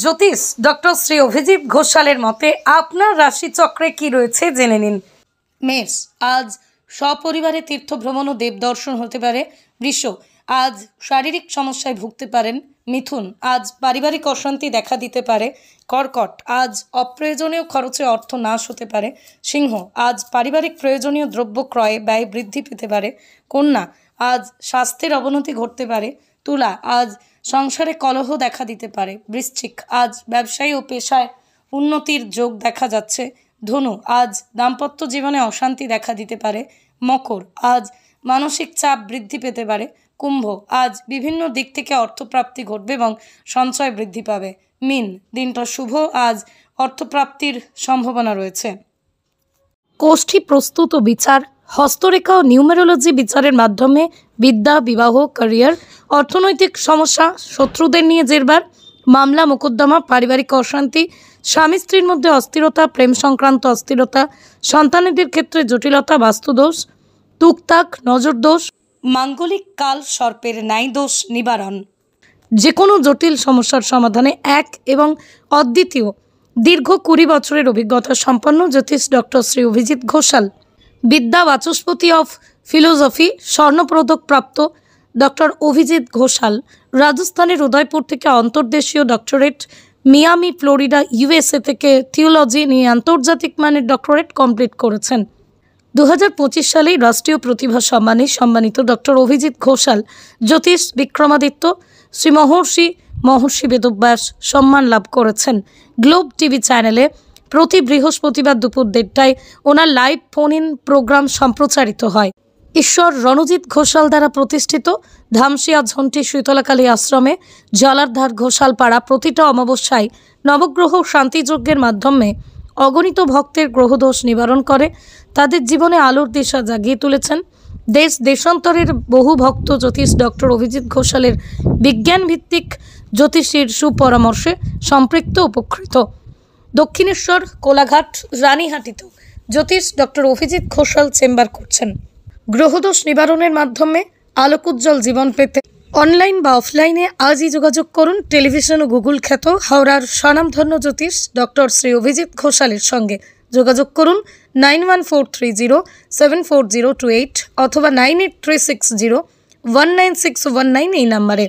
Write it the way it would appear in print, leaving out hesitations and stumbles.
জ্যোতিষ doctor Shri Abhijit ঘোষালের মতে আপনার রাশিচক্রে কি রয়েছে জেনে নিন। মেষ, আজ সপরিবারে তীর্থ ভ্রমণ ও দেব দর্শন হতে পারে। বৃষ, আজ শারীরিক সমস্যায় ভুগতে পারেন। মিথুন, আজ পারিবারিক অশান্তি দেখা দিতে পারে। কর্কট, আজ অপ্রয়োজনীয় খরচে অর্থ নাশ হতে পারে। সিংহ, আজ পারিবারিক প্রয়োজনীয় দ্রব্য ক্রয়ে ব্যয় বৃদ্ধি পেতে পারে। কন্যা, আজ স্বাস্থ্যের অবনতি ঘটতে পারে। তুলা, আজ সংসারে কলহ দেখা দিতে পারে। বৃশ্চিক, আজ ব্যবসায়ী ও পেশায় উন্নতির যোগ দেখা যাচ্ছে। ধনু, আজ দাম্পত্য জীবনে অশান্তি দেখা দিতে পারে। মকর, আজ মানসিক চাপ বৃদ্ধি পেতে পারে। কুম্ভ, আজ বিভিন্ন দিক থেকে অর্থপ্রাপ্তি ঘটবে এবং সঞ্চয় বৃদ্ধি পাবে। মীন, দিনটা শুভ, আজ অর্থপ্রাপ্তির সম্ভাবনা রয়েছে। কোষ্ঠী প্রস্তুত ও বিচার, হস্তরেখা ও নিউমেরোলজি বিচারের মাধ্যমে বিদ্যা, বিবাহ, ক্যারিয়ার, অর্থনৈতিক সমস্যা, শত্রুদের নিয়ে জেরবার, মামলা মোকদ্দমা, পারিবারিক অশান্তি, স্বামী স্ত্রীর মধ্যে অস্থিরতা, প্রেম সংক্রান্ত অস্থিরতা, সন্তানেদের ক্ষেত্রে জটিলতা, বাস্তুদোষ, তুকতাক, নজরদোষ, মাঙ্গলিক কাল সর্পের ন্যায় দোষ নিবারণ। যে কোনো জটিল সমস্যার সমাধানে এক এবং অদ্বিতীয় দীর্ঘ 20 বছরের অভিজ্ঞতা সম্পন্ন জ্যোতিষ ডক্টর শ্রী অভিজিৎ ঘোষাল। বিদ্যা বাচস্পতি অফ ফিলোসফি স্বর্ণপদক প্রাপ্ত ডক্টর অভিজিৎ ঘোষাল রাজস্থানের উদয়পুর থেকে অন্তর্দেশীয় ডক্টরেট, মিয়ামি ফ্লোরিডা USA থেকে থিওলজি নিয়ে আন্তর্জাতিক মানের ডক্টরেট কমপ্লিট করেছেন। 2025 সালেই রাষ্ট্রীয় প্রতিভা সম্মানে সম্মানিত ডক্টর অভিজিৎ ঘোষাল জ্যোতিষ বিক্রমাদিত্য শ্রী মহর্ষি বেদব্যাস সম্মান লাভ করেছেন। গ্লোব টিভি চ্যানেলে প্রতি বৃহস্পতিবার দুপুর 1:30টায় ওনার লাইভ ফোন ইন প্রোগ্রাম সম্প্রচারিত হয়। ঈশ্বর রণজিৎ ঘোষাল দ্বারা প্রতিষ্ঠিত ধামসিয়া ঝন্টি শীতলাকালী আশ্রমে জলারধার ঘোষালপাড়া প্রতিটা অমাবস্যায় নবগ্রহ শান্তিযজ্ঞের মাধ্যমে অগণিত ভক্তের গ্রহদোষ নিবারণ করে তাদের জীবনে আলোর দিশা জাগিয়ে তুলেছেন। দেশ দেশান্তরের বহু ভক্ত জ্যোতিষ ডক্টর অভিজিৎ ঘোষালের বিজ্ঞানভিত্তিক জ্যোতিষীর সুপরামর্শে সম্পৃক্ত উপকৃত। দক্ষিণেশ্বর, কোলাঘাট, রানীহাটিতেও জ্যোতিষ ডক্টর অভিজিৎ ঘোষাল চেম্বার করছেন। গ্রহদোষ নিবারণের মাধ্যমে আলোকোজ্জ্বল জীবন পেতে অনলাইন বা অফলাইনে আজই যোগাযোগ করুন টেলিভিশন ও গুগল খ্যাত হাওড়ার স্বনামধন্য জ্যোতিষ ডক্টর শ্রী অভিজিৎ ঘোষালের সঙ্গে। যোগাযোগ করুন 9143074028 অথবা 9836019619 এই নাম্বারে।